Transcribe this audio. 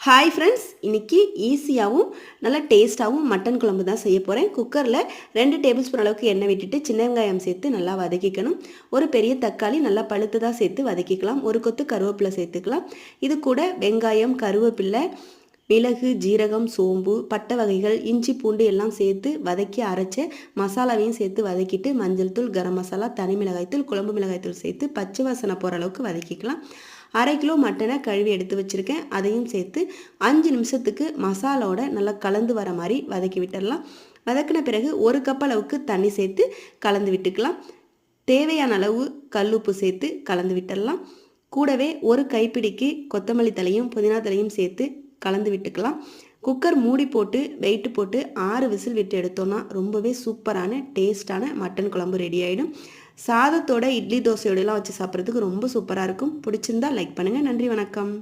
Hi friends, இன்றைக்கி ஈஸியாகவும் நல்லா டேஸ்ட்டாகவும் மட்டன் குழம்பு தான் செய்ய போகிறேன். குக்கரில் 2 டேபிள் ஸ்பூன் அளவுக்கு எண்ணெய் விட்டுட்டு சின்ன வெங்காயம் சேர்த்து நல்லா வதக்கிக்கணும். ஒரு பெரிய தக்காளி நல்லா பழுத்ததாக சேர்த்து வதக்கிக்கலாம். ஒரு கொத்து கருவேப்பிலை சேர்த்துக்கலாம். இது கூட வெங்காயம், கருவேப்பிலை, மிளகு, ஜீரகம், சோம்பு, பட்டை வகைகள், இஞ்சி, பூண்டு எல்லாம் சேர்த்து வதக்கி அரைச்ச மசாலாவையும் சேர்த்து வதக்கிட்டு மஞ்சள் தூள், கரம் மசாலா, தனி மிளகாய்த்தூள், குழம்பு மிளகாய்த்தூள் சேர்த்து பச்சை வாசனை போகிற அளவுக்கு வதக்கிக்கலாம். 1/2 கிலோ மட்டனை கழுவி எடுத்து வச்சுருக்கேன். அதையும் சேர்த்து 5 நிமிஷத்துக்கு மசாலாவோட நல்லா கலந்து வர மாதிரி வதக்கி விட்டுடலாம். வதக்கின பிறகு 1 கப் அளவுக்கு தண்ணி சேர்த்து கலந்து விட்டுக்கலாம். தேவையான அளவு கல்லுப்பு சேர்த்து கலந்து விட்டுடலாம். கூடவே ஒரு கைப்பிடிக்கு கொத்தமல்லி தலையும் புதினா தலையும் சேர்த்து கலந்து விட்டுக்கலாம். குக்கர் மூடி போட்டு வெயிட் போட்டு 6 விசில் விட்டு எடுத்தோன்னா ரொம்பவே சூப்பரான டேஸ்டான மட்டன் குழம்பு ரெடி ஆகிடும். சாதத்தோட, இட்லி, தோசையோடலாம் வச்சு சாப்பிட்றதுக்கு ரொம்ப சூப்பராக இருக்கும். பிடிச்சிருந்தா லைக் பண்ணுங்கள். நன்றி, வணக்கம்.